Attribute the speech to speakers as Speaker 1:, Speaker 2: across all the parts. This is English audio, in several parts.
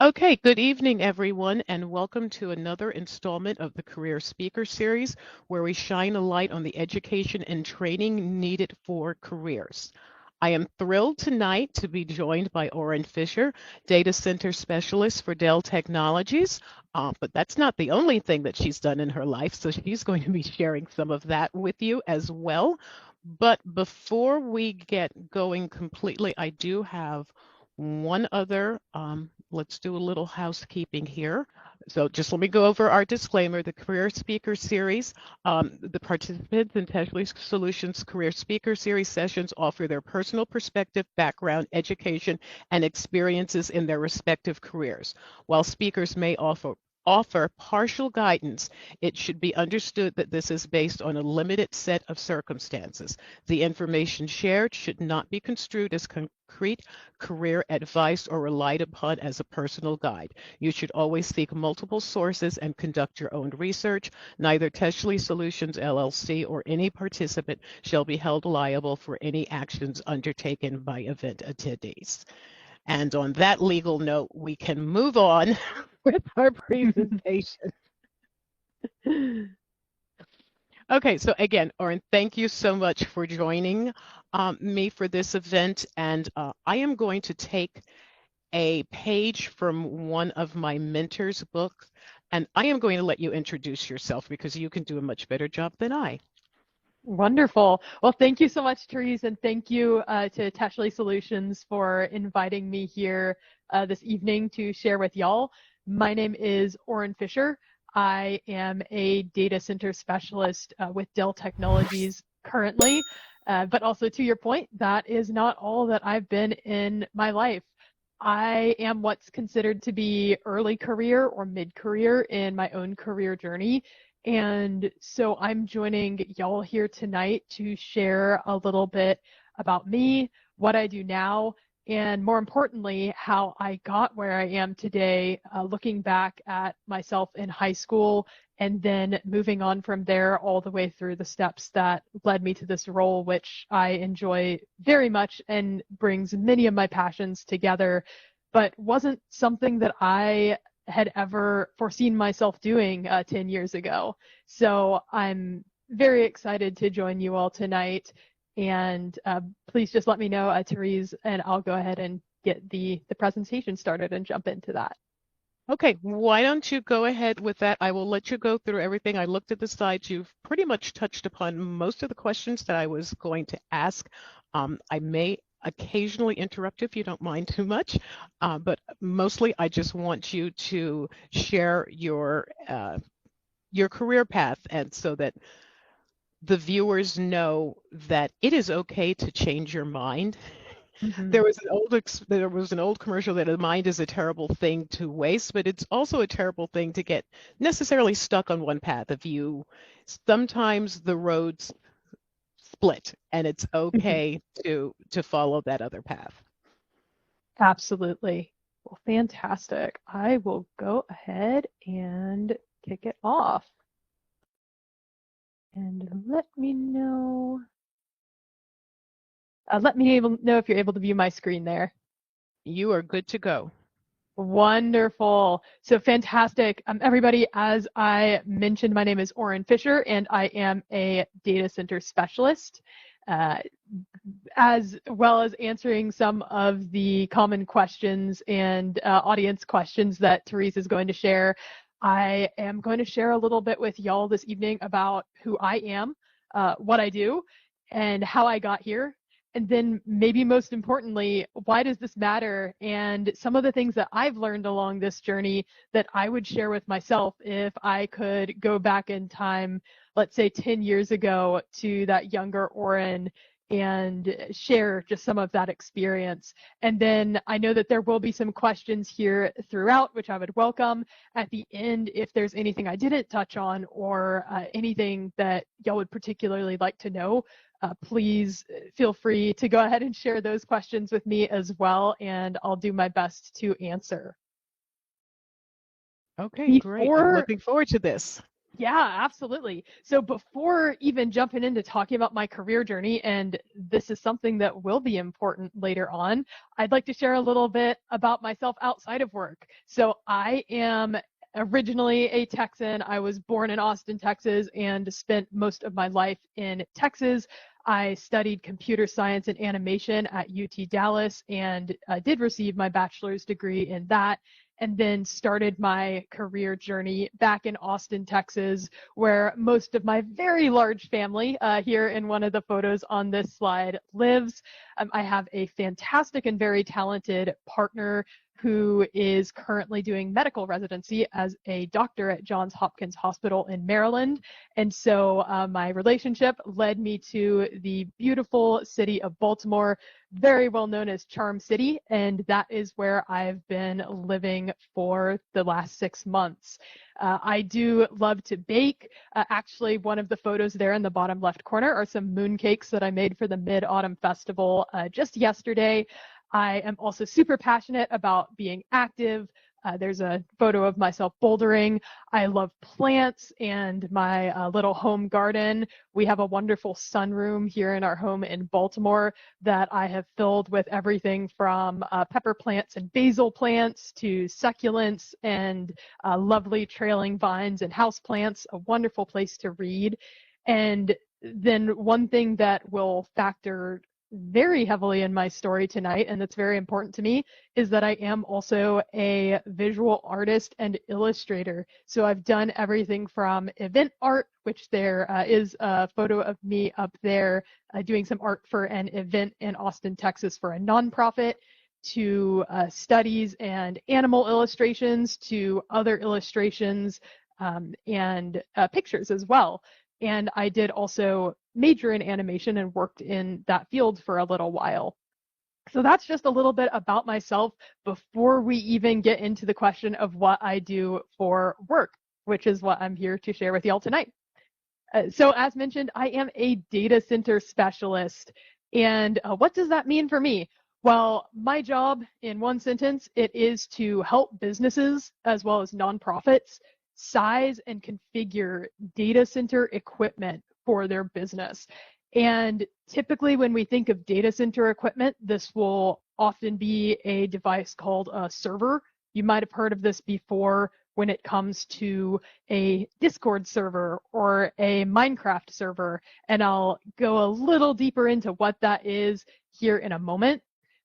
Speaker 1: Okay, good evening, everyone, and welcome to another installment of the Career Speaker Series, where we shine a light on the education and training needed for careers. I am thrilled tonight to be joined by Oren Fisher, Data Center Specialist for Dell Technologies. But that's not the only thing that she's done in her life, so she's going to be sharing some of that with you as well. But before we get going completely, I do have one other, let's do a little housekeeping here. So just let me go over our disclaimer. The Career Speaker Series, the participants in Technically Solutions Career Speaker Series sessions offer their personal perspective, background, education, and experiences in their respective careers. While speakers may offer partial guidance, it should be understood that this is based on a limited set of circumstances. The information shared should not be construed as concrete career advice or relied upon as a personal guide. You should always seek multiple sources and conduct your own research. Neither Teshley Solutions LLC or any participant shall be held liable for any actions undertaken by event attendees. And on that legal note, we can move on with our presentation. Okay, so again, Oren, thank you so much for joining me for this event. And I am going to take a page from one of my mentor's books, and I am going to let you introduce yourself because you can do a much better job than I.
Speaker 2: Wonderful. Well, thank you so much, Therese, and thank you to Teshley Solutions for inviting me here this evening to share with y'all. My name is Oren Fisher. I am a data center specialist with Dell Technologies currently, but also to your point, that is not all that I've been in my life. I am what's considered to be early career or mid-career in my own career journey. And so I'm joining y'all here tonight to share a little bit about me, what I do now, and more importantly, how I got where I am today, looking back at myself in high school and then moving on from there all the way through the steps that led me to this role, which I enjoy very much and brings many of my passions together, but wasn't something that I had ever foreseen myself doing 10 years ago. So I'm very excited to join you all tonight. And please just let me know, Therese, and I'll go ahead and get the presentation started and jump into that.
Speaker 1: Okay, why don't you go ahead with that? I will let you go through everything. I looked at the slides. You've pretty much touched upon most of the questions that I was going to ask. I may occasionally interrupt if you don't mind too much, but mostly I just want you to share your career path, and so that the viewers know that it is okay to change your mind.
Speaker 2: Mm-hmm.
Speaker 1: There was an old commercial that a mind is a terrible thing to waste, but it's also a terrible thing to get necessarily stuck on one path. Sometimes the roads split, and it's okay to follow that other path.
Speaker 2: Absolutely. Well, fantastic. I will go ahead and kick it off. And let me know. Let me know if you're able to view my screen there.
Speaker 1: You are good to go.
Speaker 2: Wonderful. So fantastic. Everybody, as I mentioned, my name is Oren Fisher, and I am a data center specialist, as well as answering some of the common questions and audience questions that Therese is going to share. I am going to share a little bit with y'all this evening about who I am, what I do, and how I got here. And then maybe most importantly, why does this matter? And some of the things that I've learned along this journey that I would share with myself if I could go back in time, let's say 10 years ago, to that younger Oren and share just some of that experience. And then I know that there will be some questions here throughout, which I would welcome. At the end, if there's anything I didn't touch on or anything that y'all would particularly like to know, please feel free to go ahead and share those questions with me as well, and I'll do my best to answer.
Speaker 1: Okay, great. I'm looking forward to this.
Speaker 2: Yeah, absolutely. So before even jumping into talking about my career journey, and this is something that will be important later on, I'd like to share a little bit about myself outside of work. So I am originally a Texan. I was born in Austin, Texas, and spent most of my life in Texas. I studied computer science and animation at UT Dallas and did receive my bachelor's degree in that, and then started my career journey back in Austin, Texas, where most of my very large family here in one of the photos on this slide lives. I have a fantastic and very talented partner who is currently doing medical residency as a doctor at Johns Hopkins Hospital in Maryland. And so my relationship led me to the beautiful city of Baltimore, very well known as Charm City, and that is where I've been living for the last 6 months. I do love to bake. Actually, one of the photos there in the bottom left corner are some mooncakes that I made for the Mid-Autumn Festival just yesterday. I am also super passionate about being active. There's a photo of myself bouldering. I love plants and my little home garden. We have a wonderful sunroom here in our home in Baltimore that I have filled with everything from pepper plants and basil plants to succulents and lovely trailing vines and house plants, a wonderful place to read. And then one thing that will factor very heavily in my story tonight, and that's very important to me, is that I am also a visual artist and illustrator. So I've done everything from event art, which there is a photo of me up there doing some art for an event in Austin, Texas for a nonprofit, to studies and animal illustrations, to other illustrations and pictures as well. And I did also major in animation and worked in that field for a little while. So that's just a little bit about myself before we even get into the question of what I do for work, which is what I'm here to share with y'all tonight. So as mentioned, I am a data center specialist. And what does that mean for me? Well, my job in one sentence, it is to help businesses as well as nonprofits size and configure data center equipment for their business. And typically when we think of data center equipment, this will often be a device called a server. You might have heard of this before when it comes to a Discord server or a Minecraft server, and I'll go a little deeper into what that is here in a moment.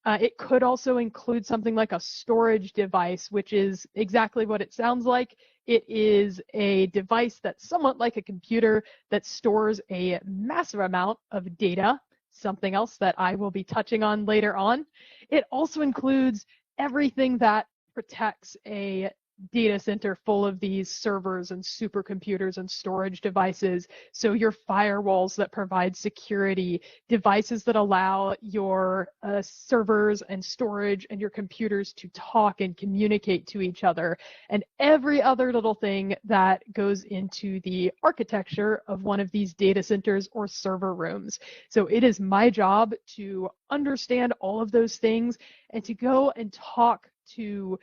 Speaker 2: It could also include something like a storage device, which is exactly what it sounds like. It is a device that's somewhat like a computer that stores a massive amount of data, something else that I will be touching on later on. It also includes everything that protects a data center full of these servers and supercomputers and storage devices. So your firewalls that provide security, devices that allow your servers and storage and your computers to talk and communicate to each other, and every other little thing that goes into the architecture of one of these data centers or server rooms. So it is my job to understand all of those things and to go and talk to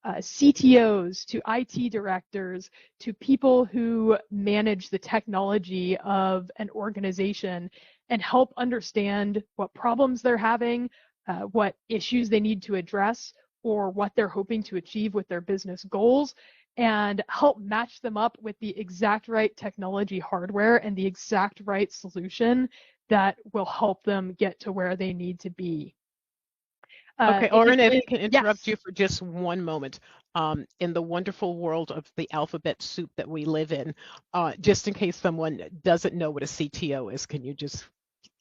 Speaker 2: CTOs, to IT directors, to people who manage the technology of an organization and help understand what problems they're having, what issues they need to address, or what they're hoping to achieve with their business goals, and help match them up with the exact right technology hardware and the exact right solution that will help them get to where they need to be.
Speaker 1: Okay, Oren, if I can interrupt
Speaker 2: Yes.
Speaker 1: you for just one moment. In the wonderful world of the alphabet soup that we live in, just in case someone doesn't know what a CTO is, can you just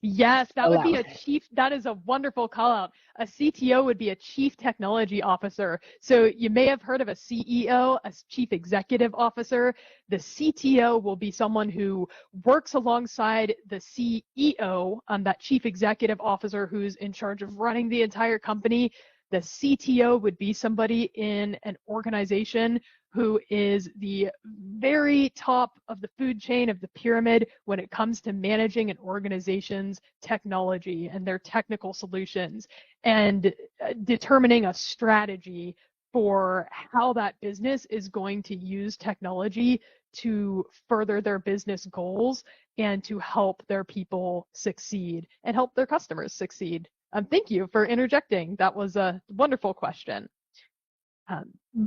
Speaker 2: Yes, that would
Speaker 1: allow?
Speaker 2: be a chief. That is a wonderful call out. A CTO would be a chief technology officer. So you may have heard of a CEO, a chief executive officer. The CTO will be someone who works alongside the CEO, that chief executive officer who's in charge of running the entire company. The CTO would be somebody in an organization who is the very top of the food chain of the pyramid when it comes to managing an organization's technology and their technical solutions and determining a strategy for how that business is going to use technology to further their business goals and to help their people succeed and help their customers succeed. Thank you for interjecting. That was a wonderful question.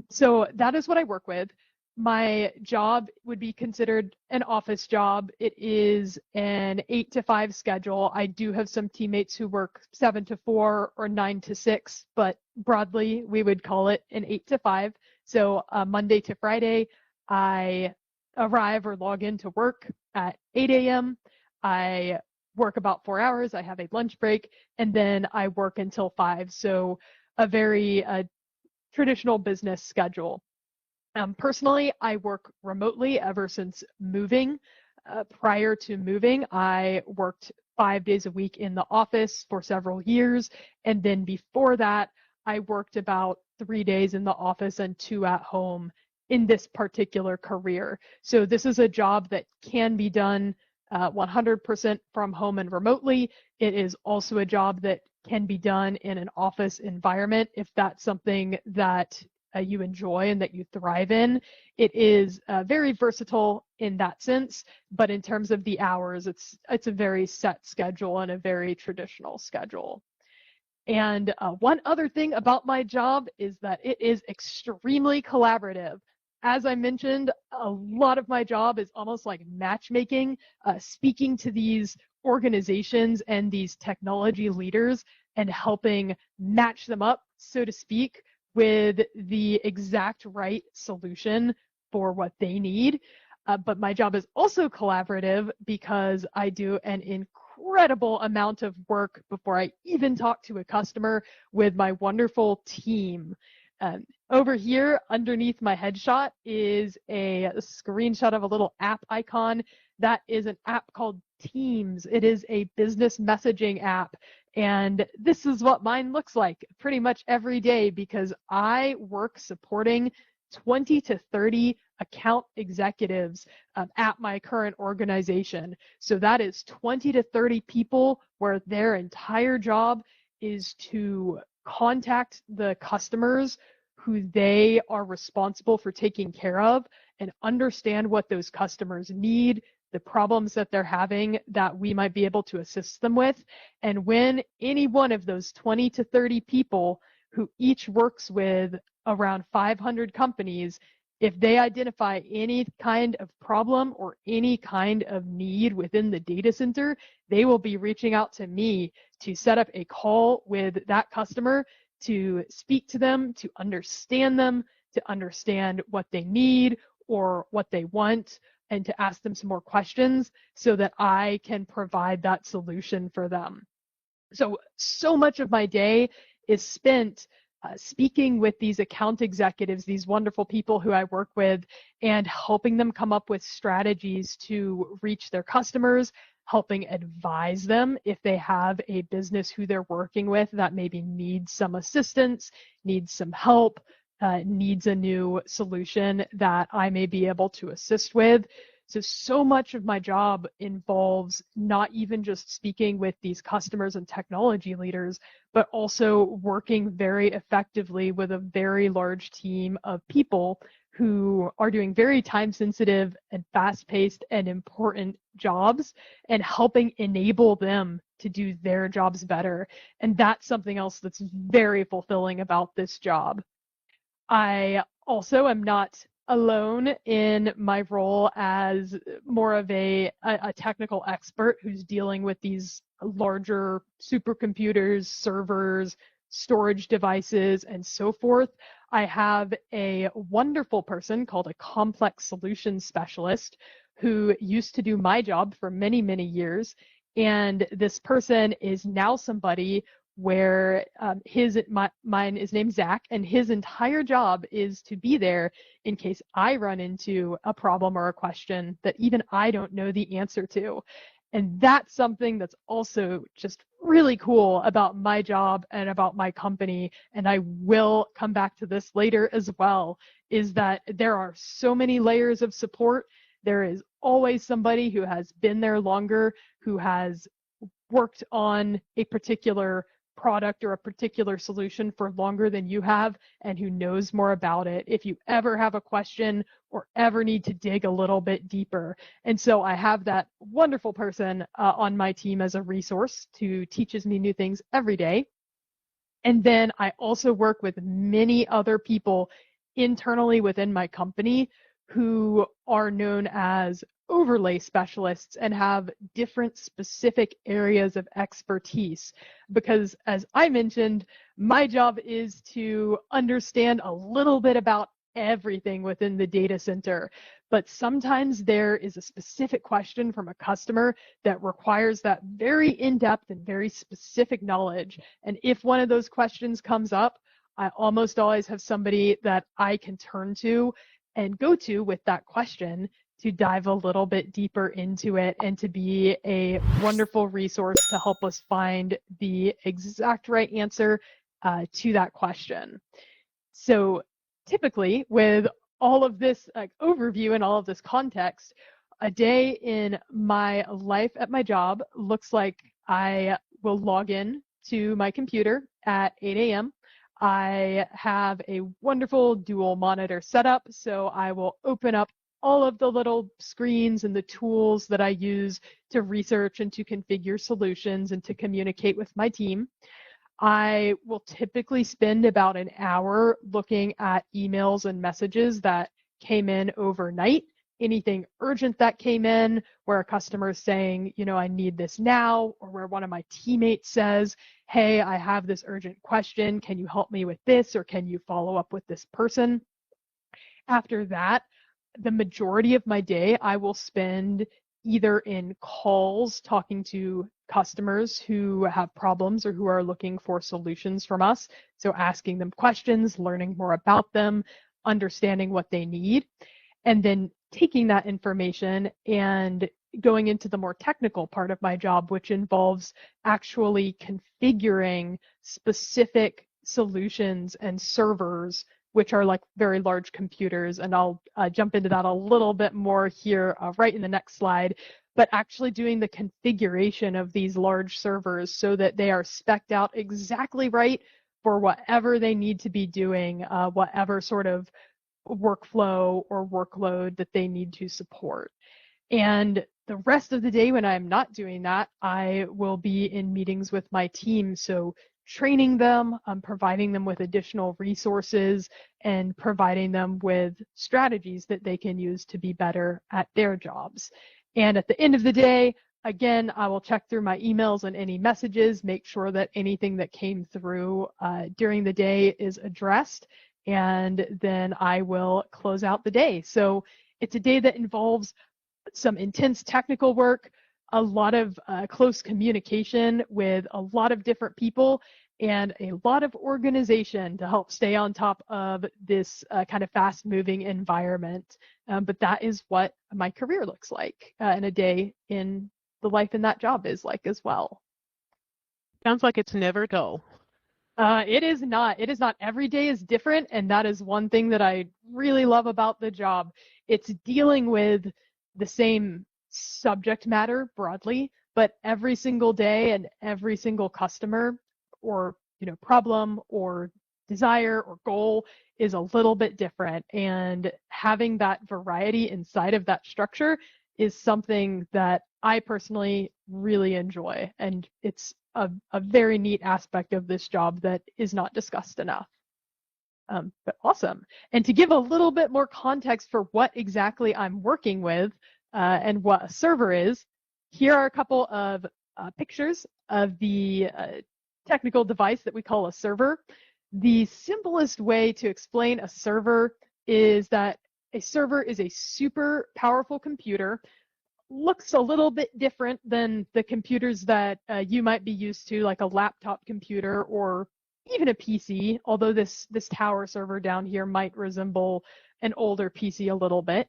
Speaker 2: So that is what I work with. My job would be considered an office job. It is an 8 to 5 schedule. I do have some teammates who work 7 to 4 or 9 to 6, but broadly we would call it an 8 to 5. So Monday to Friday, I arrive or log into work at 8 a.m. I work about 4 hours. I have a lunch break, and then I work until 5. So a very traditional business schedule. Personally, I work remotely ever since moving. Prior to moving, I worked 5 days a week in the office for several years. And then before that, I worked about 3 days in the office and 2 at home in this particular career. So this is a job that can be done 100% from home and remotely. It is also a job that can be done in an office environment if that's something that you enjoy and that you thrive in. It is very versatile in that sense, but in terms of the hours, it's a very set schedule and a very traditional schedule. And one other thing about my job is that it is extremely collaborative. As I mentioned, a lot of my job is almost like matchmaking, speaking to these organizations and these technology leaders and helping match them up, so to speak, with the exact right solution for what they need. But my job is also collaborative because I do an incredible amount of work before I even talk to a customer with my wonderful team. Over here underneath my headshot is a screenshot of a little app icon. That is an app called Teams. It is a business messaging app. And this is what mine looks like pretty much every day because I work supporting 20 to 30 account executives at my current organization. So that is 20 to 30 people where their entire job is to contact the customers who they are responsible for taking care of and understand what those customers need, the problems that they're having that we might be able to assist them with. And when any one of those 20 to 30 people who each works with around 500 companies, if they identify any kind of problem or any kind of need within the data center, they will be reaching out to me to set up a call with that customer to speak to them, to understand what they need or what they want, and to ask them some more questions so that I can provide that solution for them. So much of my day is spent speaking with these account executives, these wonderful people who I work with, and helping them come up with strategies to reach their customers, helping advise them if they have a business who they're working with that maybe needs some assistance, needs some help, needs a new solution that I may be able to assist with. So much of my job involves not even just speaking with these customers and technology leaders, but also working very effectively with a very large team of people who are doing very time-sensitive and fast-paced and important jobs and helping enable them to do their jobs better. And that's something else that's very fulfilling about this job. I also am not alone in my role as more of a technical expert who's dealing with these larger supercomputers, servers, storage devices, and so forth. I have a wonderful person called a complex solutions specialist who used to do my job for many, many years. And this person is now somebody where mine is named Zach, and his entire job is to be there in case I run into a problem or a question that even I don't know the answer to. And that's something that's also just really cool about my job and about my company, and I will come back to this later as well, is that there are so many layers of support. There is always somebody who has been there longer, who has worked on a particular product or a particular solution for longer than you have and who knows more about it if you ever have a question or ever need to dig a little bit deeper. And so I have that wonderful person on my team as a resource who teaches me new things every day. And then I also work with many other people internally within my company who are known as overlay specialists and have different specific areas of expertise. Because as I mentioned, my job is to understand a little bit about everything within the data center. But sometimes there is a specific question from a customer that requires that very in-depth and very specific knowledge. And if one of those questions comes up, I almost always have somebody that I can turn to and go to with that question to dive a little bit deeper into it and to be a wonderful resource to help us find the exact right answer to that question. So typically, with all of this overview and all of this context, a day in my life at my job looks like I will log in to my computer at 8 a.m. I have a wonderful dual monitor setup, so I will open up all of the little screens and the tools that I use to research and to configure solutions and to communicate with my team. I will typically spend about an hour looking at emails and messages that came in overnight, anything urgent that came in, where a customer is saying, I need this now, or where one of my teammates says, hey, I have this urgent question. Can you help me with this, or can you follow up with this person? After that, the majority of my day I will spend either in calls talking to customers who have problems or who are looking for solutions from us. So asking them questions, learning more about them, understanding what they need, and then taking that information and going into the more technical part of my job, which involves actually configuring specific solutions and servers, which are like very large computers. And I'll jump into that a little bit more here right in the next slide, but actually doing the configuration of these large servers so that they are spec'd out exactly right for whatever they need to be doing, whatever sort of workflow or workload that they need to support. And the rest of the day when I'm not doing that, I will be in meetings with my team. So training them, providing them with additional resources, and providing them with strategies that they can use to be better at their jobs. And at the end of the day, again, I will check through my emails and any messages, make sure that anything that came through during the day is addressed, and then I will close out the day. So it's a day that involves some intense technical work, a lot of close communication with a lot of different people, and a lot of organization to help stay on top of this kind of fast-moving environment. But that is what my career looks like, and a day in the life in that job is like as well.
Speaker 1: Sounds like it's never dull.
Speaker 2: It is not. It is not. Every day is different, and that is one thing that I really love about the job. It's dealing with the same subject matter broadly, but every single day and every single customer or problem or desire or goal is a little bit different. And having that variety inside of that structure is something that I personally really enjoy. And it's a very neat aspect of this job that is not discussed enough. But awesome. And to give a little bit more context for what exactly I'm working with and what a server is, here are a couple of pictures of the technical device that we call a server. The simplest way to explain a server is that a server is a super powerful computer. Looks a little bit different than the computers that you might be used to, like a laptop computer or even a PC, although this tower server down here might resemble an older PC a little bit.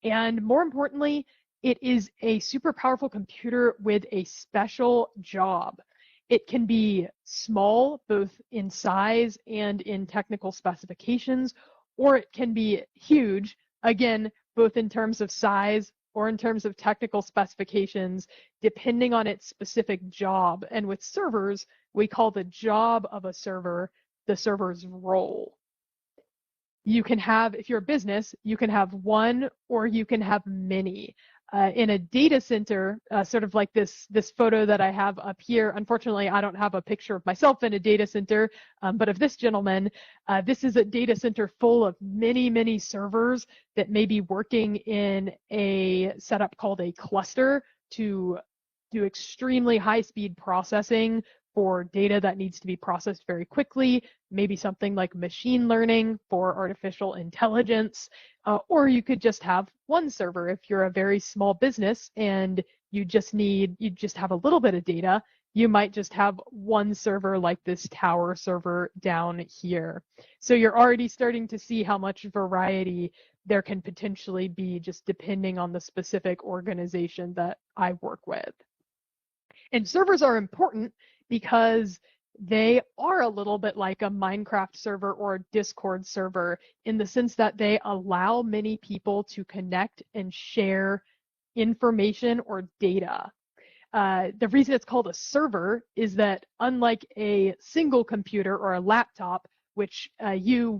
Speaker 2: And more importantly, it is a super powerful computer with a special job. It can be small, both in size and in technical specifications, or it can be huge, again, both in terms of size or in terms of technical specifications, depending on its specific job. And with servers, we call the job of a server the server's role. You can have, if you're a business, you can have one or you can have many. In a data center, sort of like this photo that I have up here. Unfortunately, I don't have a picture of myself in a data center, but of this gentleman. This is a data center full of many, many servers that may be working in a setup called a cluster to do extremely high-speed processing for data that needs to be processed very quickly, maybe something like machine learning for artificial intelligence, or you could just have one server if you're a very small business and you just have a little bit of data. You might just have one server like this tower server down here. So you're already starting to see how much variety there can potentially be just depending on the specific organization that I work with. And servers are important because they are a little bit like a Minecraft server or a Discord server in the sense that they allow many people to connect and share information or data. The reason it's called a server is that unlike a single computer or a laptop, which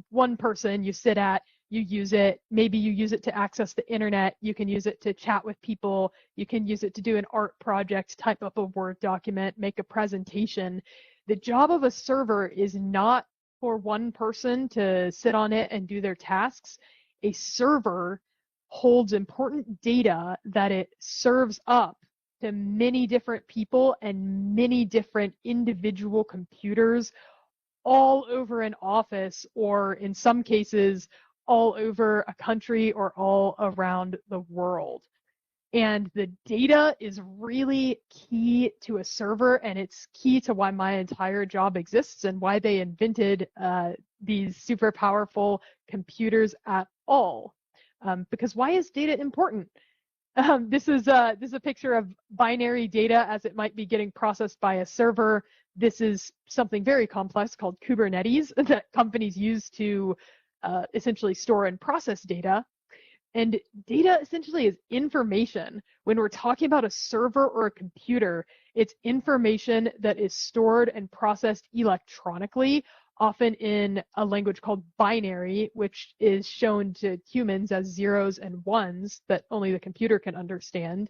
Speaker 2: one person, you sit at, you use it, maybe you use it to access the internet, you can use it to chat with people, you can use it to do an art project, type up a Word document, make a presentation. The job of a server is not for one person to sit on it and do their tasks. A server holds important data that it serves up to many different people and many different individual computers all over an office, or in some cases, all over a country or all around the world. And the data is really key to a server, and it's key to why my entire job exists and why they invented these super powerful computers at all. Because why is data important? This is a picture of binary data as it might be getting processed by a server. This is something very complex called Kubernetes that companies use to essentially store and process data. And data essentially is information. When we're talking about a server or a computer, it's information that is stored and processed electronically, often in a language called binary, which is shown to humans as zeros and ones that only the computer can understand.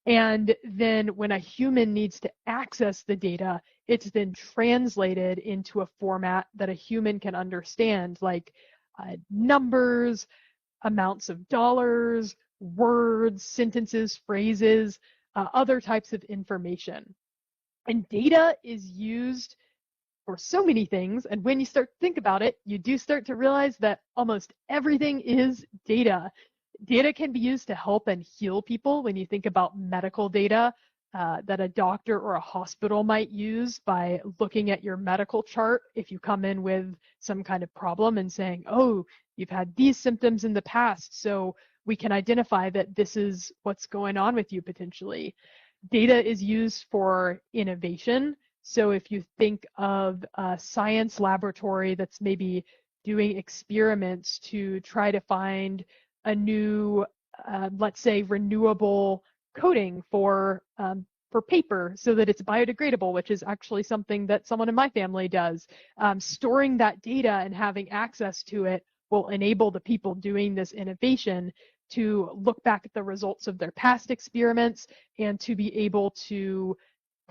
Speaker 2: And then when a human needs to access the data, it's then translated into a format that a human can understand, like numbers, amounts of dollars, words, sentences, phrases, other types of information. And data is used for so many things. And when you start to think about it, you do start to realize that almost everything is data. Data can be used to help and heal people. When you think about medical data that a doctor or a hospital might use by looking at your medical chart, if you come in with some kind of problem and saying, oh, you've had these symptoms in the past, so we can identify that this is what's going on with you potentially. Data is used for innovation. So if you think of a science laboratory that's maybe doing experiments to try to find a new, let's say, renewable coating for paper so that it's biodegradable, which is actually something that someone in my family does. Storing that data and having access to it will enable the people doing this innovation to look back at the results of their past experiments and to be able to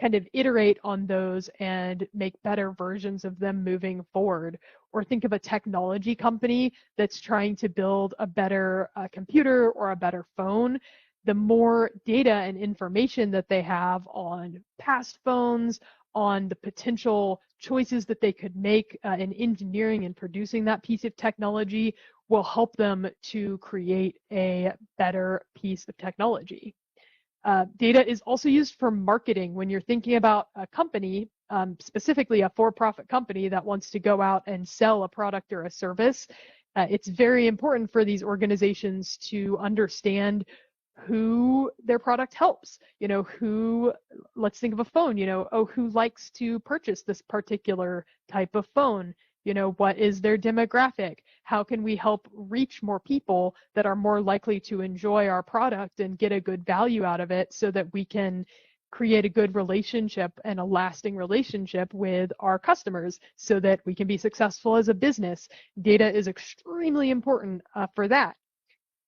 Speaker 2: kind of iterate on those and make better versions of them moving forward. Or think of a technology company that's trying to build a better computer or a better phone. The more data and information that they have on past phones, on the potential choices that they could make in engineering and producing that piece of technology will help them to create a better piece of technology. Data is also used for marketing. When you're thinking about a company, specifically a for-profit company that wants to go out and sell a product or a service, it's very important for these organizations to understand who their product helps. Let's think of a phone, who likes to purchase this particular type of phone? What is their demographic? How can we help reach more people that are more likely to enjoy our product and get a good value out of it so that we can create a good relationship and a lasting relationship with our customers so that we can be successful as a business? Data is extremely important for that.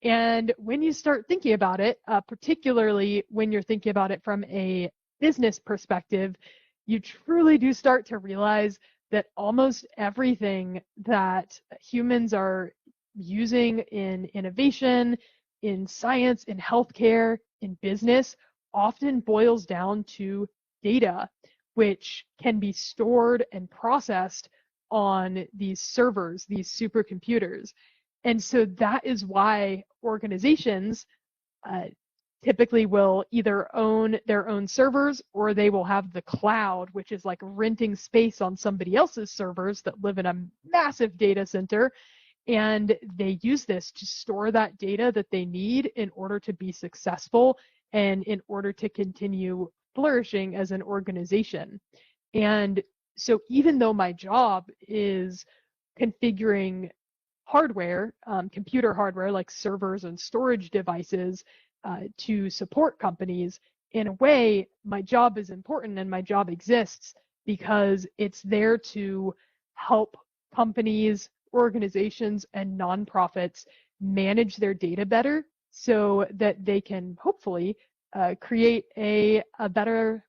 Speaker 2: And when you start thinking about it, particularly when you're thinking about it from a business perspective, you truly do start to realize that almost everything that humans are using in innovation, in science, in healthcare, in business, often boils down to data, which can be stored and processed on these servers, these supercomputers. And so that is why organizations typically will either own their own servers or they will have the cloud, which is like renting space on somebody else's servers that live in a massive data center. And they use this to store that data that they need in order to be successful and in order to continue flourishing as an organization. And so even though my job is configuring hardware, computer hardware like servers and storage devices to support companies, in a way, my job is important and my job exists because it's there to help companies, organizations, and nonprofits manage their data better so that they can hopefully create a better,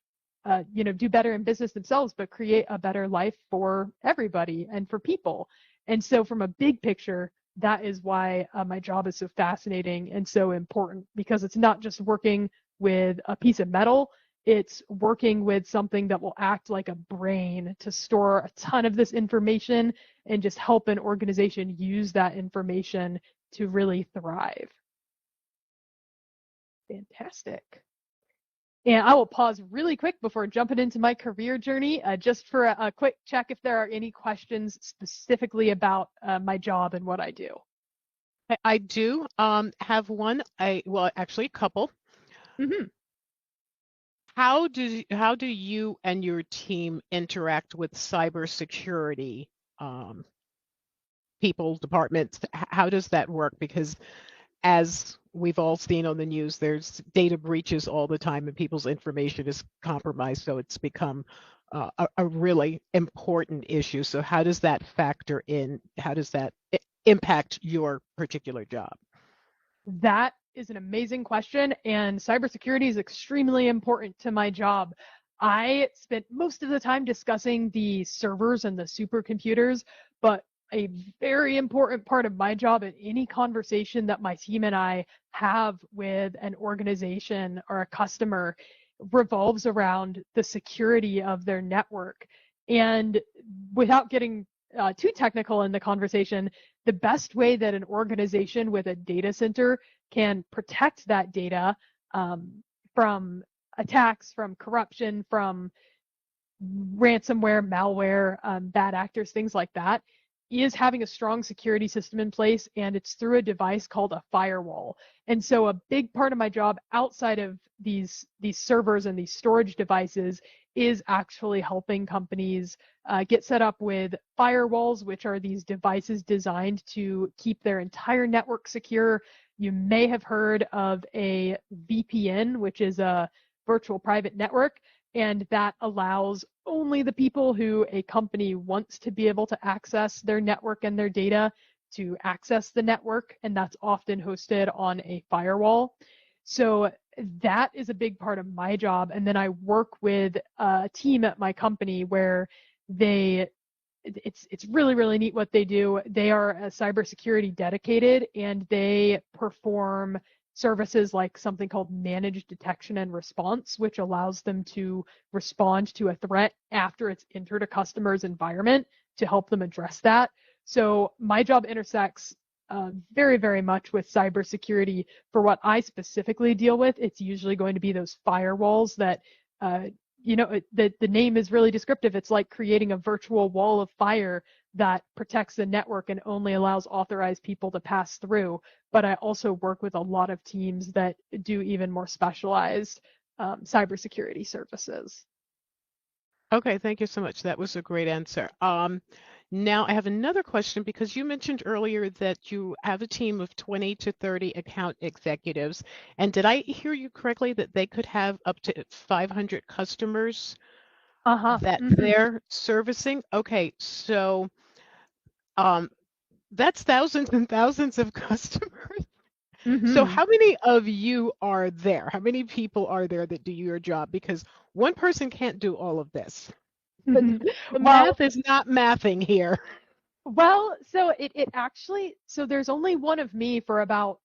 Speaker 2: do better in business themselves, but create a better life for everybody and for people. And so from a big picture, that is why my job is so fascinating and so important, because it's not just working with a piece of metal, it's working with something that will act like a brain to store a ton of this information and just help an organization use that information to really thrive. Fantastic. And I will pause really quick before jumping into my career journey, just for a quick check if there are any questions specifically about my job and what I do.
Speaker 1: I do have one. Well, actually, a couple.
Speaker 2: Mm-hmm.
Speaker 1: How do you and your team interact with cybersecurity people, departments? How does that work? Because as we've all seen on the news, there's data breaches all the time and people's information is compromised. So it's become a really important issue. So how does that factor in? How does that impact your particular job?
Speaker 2: That is an amazing question, and cybersecurity is extremely important to my job. I spent most of the time discussing the servers and the supercomputers, but a very important part of my job in any conversation that my team and I have with an organization or a customer revolves around the security of their network. And without getting too technical in the conversation, the best way that an organization with a data center can protect that data from attacks, from corruption, from ransomware, malware, bad actors, things like that, is having a strong security system in place, and it's through a device called a firewall. And so a big part of my job outside of these servers and these storage devices is actually helping companies get set up with firewalls, which are these devices designed to keep their entire network secure. You may have heard of a VPN, which is a virtual private network, and that allows only the people who a company wants to be able to access their network and their data to access the network, and that's often hosted on a firewall. So that is a big part of my job. And then I work with a team at my company where it's really, really neat what they do. They are a cybersecurity dedicated, and they perform services like something called managed detection and response, which allows them to respond to a threat after it's entered a customer's environment to help them address that. So my job intersects very, very much with cybersecurity. For what I specifically deal with, it's usually going to be those firewalls that the name is really descriptive. It's like creating a virtual wall of fire that protects the network and only allows authorized people to pass through. But I also work with a lot of teams that do even more specialized cybersecurity services.
Speaker 1: Okay, thank you so much. That was a great answer. Now, I have another question because you mentioned earlier that you have a team of 20 to 30 account executives. And did I hear you correctly that they could have up to 500 customers
Speaker 2: Uh-huh.
Speaker 1: that
Speaker 2: Mm-hmm.
Speaker 1: they're servicing? Okay, so um, that's thousands and thousands of customers. So
Speaker 2: Mm-hmm.
Speaker 1: how many of you are there? How many people are there that do your job? Because one person can't do all of this. The
Speaker 2: Well,
Speaker 1: math is not mathing here.
Speaker 2: so it actually, so there's only one of me for about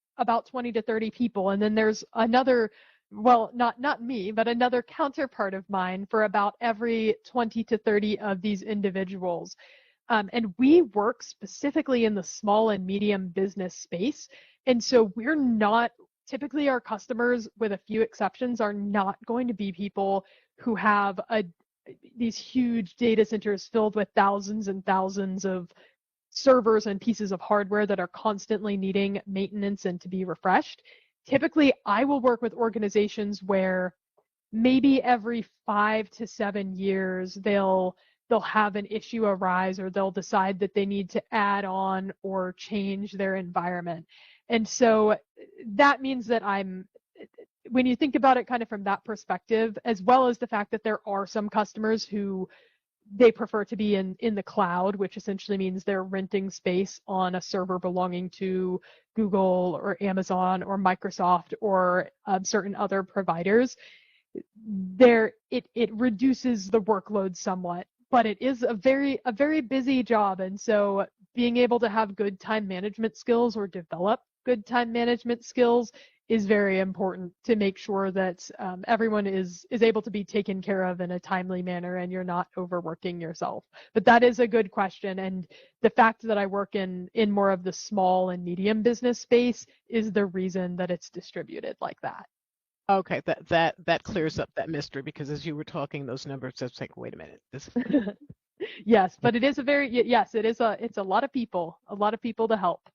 Speaker 2: 20 to 30 people, and then there's another, well, not me, but another counterpart of mine for about every 20 to 30 of these individuals. And we work specifically in the small and medium business space. And so we're not typically, our customers, with a few exceptions, are not going to be people who have these huge data centers filled with thousands and thousands of servers and pieces of hardware that are constantly needing maintenance and to be refreshed. Typically, I will work with organizations where maybe every 5 to 7 years they'll have an issue arise, or they'll decide that they need to add on or change their environment. And so that means that when you think about it kind of from that perspective, as well as the fact that there are some customers who they prefer to be in the cloud, which essentially means they're renting space on a server belonging to Google or Amazon or Microsoft or certain other providers. It reduces the workload somewhat, but it is a very busy job. And so being able to have good time management skills or develop good time management skills is very important to make sure that everyone is able to be taken care of in a timely manner and you're not overworking yourself. But that is a good question, and the fact that I work in more of the small and medium business space is the reason that it's distributed like that.
Speaker 1: Okay, that clears up that mystery because as you were talking those numbers, I was like, wait a minute. This
Speaker 2: Yes, but it is yes, it's a lot of people to help.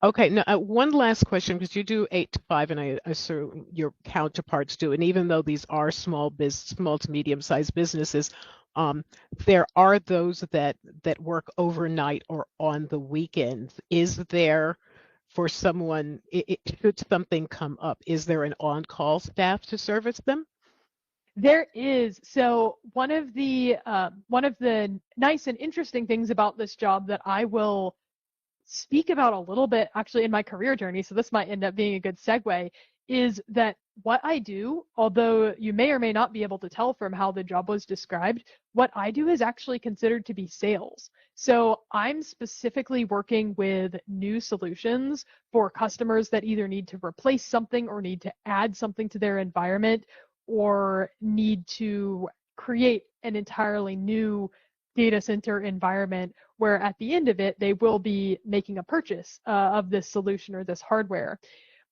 Speaker 1: Okay, now one last question because you do 8 to 5, and I assume your counterparts do. And even though these are small to medium-sized businesses, um, there are those that work overnight or on the weekends. Is there for someone, should something come up, is there an on-call staff to service them?
Speaker 2: There is. So one of the nice and interesting things about this job that I will speak about a little bit actually in my career journey, so this might end up being a good segue, is that what I do, although you may or may not be able to tell from how the job was described, what I do is actually considered to be sales. So I'm specifically working with new solutions for customers that either need to replace something or need to add something to their environment or need to create an entirely new data center environment where at the end of it, they will be making a purchase of this solution or this hardware.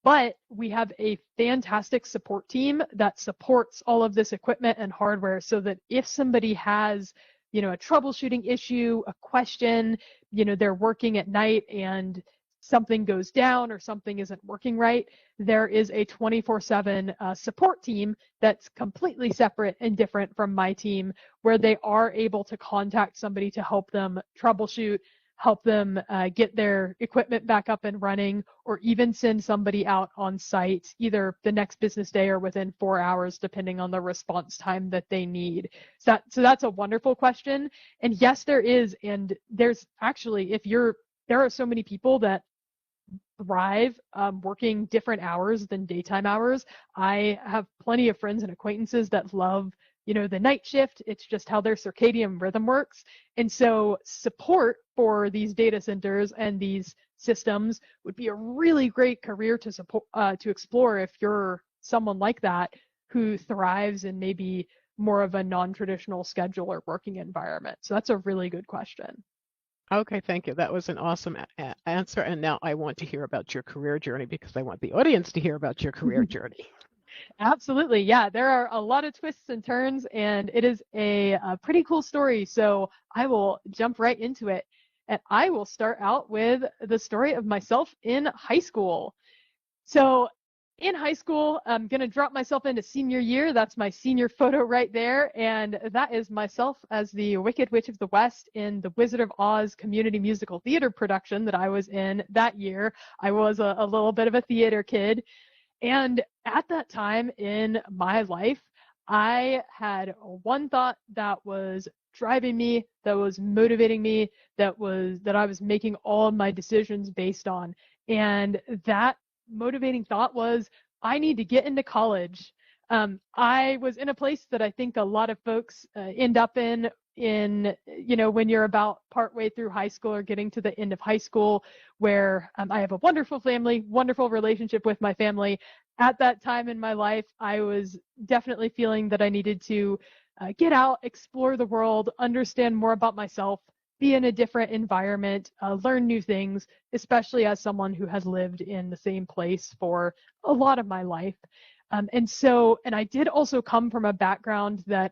Speaker 2: But we have a fantastic support team that supports all of this equipment and hardware so that if somebody has, a troubleshooting issue, a question, they're working at night and something goes down or something isn't working right, there is a 24/7 support team that's completely separate and different from my team, where they are able to contact somebody to help them troubleshoot, help them get their equipment back up and running, or even send somebody out on site either the next business day or within 4 hours, depending on the response time that they need. So that's a wonderful question. And yes, there is. And there's actually, there are so many people that thrive working different hours than daytime hours. I have plenty of friends and acquaintances that love, the night shift. It's just how their circadian rhythm works. And so support for these data centers and these systems would be a really great career to explore if you're someone like that who thrives in maybe more of a non-traditional schedule or working environment. So that's a really good question.
Speaker 1: Okay, thank you. That was an awesome answer. And now I want to hear about your career journey because I want the audience to hear about your career journey.
Speaker 2: Absolutely. Yeah, there are a lot of twists and turns, and it is a pretty cool story. So I will jump right into it. And I will start out with the story of myself in high school. So in high school. I'm going to drop myself into senior year. That's my senior photo right there. And that is myself as the Wicked Witch of the West in the Wizard of Oz community musical theater production that I was in that year. I was a little bit of a theater kid. And at that time in my life, I had one thought that was driving me, that was motivating me, that I was making all of my decisions based on. And that motivating thought was, I need to get into college. I was in a place that I think a lot of folks end up in when you're about partway through high school or getting to the end of high school, where I have a wonderful family, wonderful relationship with my family. At that time in my life, I was definitely feeling that I needed to get out, explore the world, understand more about myself, be in a different environment, learn new things, especially as someone who has lived in the same place for a lot of my life. And I did also come from a background that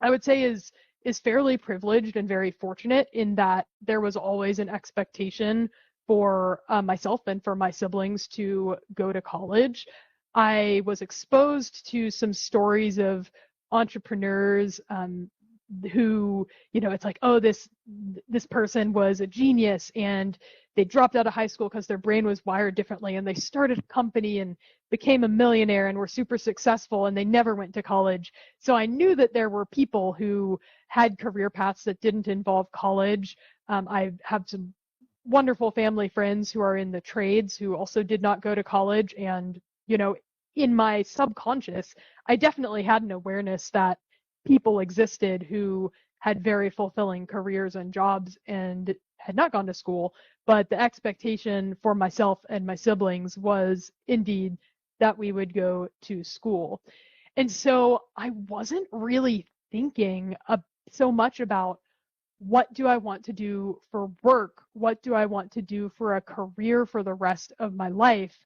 Speaker 2: I would say is fairly privileged and very fortunate, in that there was always an expectation for myself and for my siblings to go to college. I was exposed to some stories of entrepreneurs who, it's like, oh, this person was a genius and they dropped out of high school because their brain was wired differently, and they started a company and became a millionaire and were super successful, and they never went to college. So I knew that there were people who had career paths that didn't involve college. I have some wonderful family friends who are in the trades who also did not go to college. And, in my subconscious, I definitely had an awareness that people existed who had very fulfilling careers and jobs and had not gone to school. But the expectation for myself and my siblings was indeed that we would go to school. And so I wasn't really thinking so much about, what do I want to do for work? What do I want to do for a career for the rest of my life?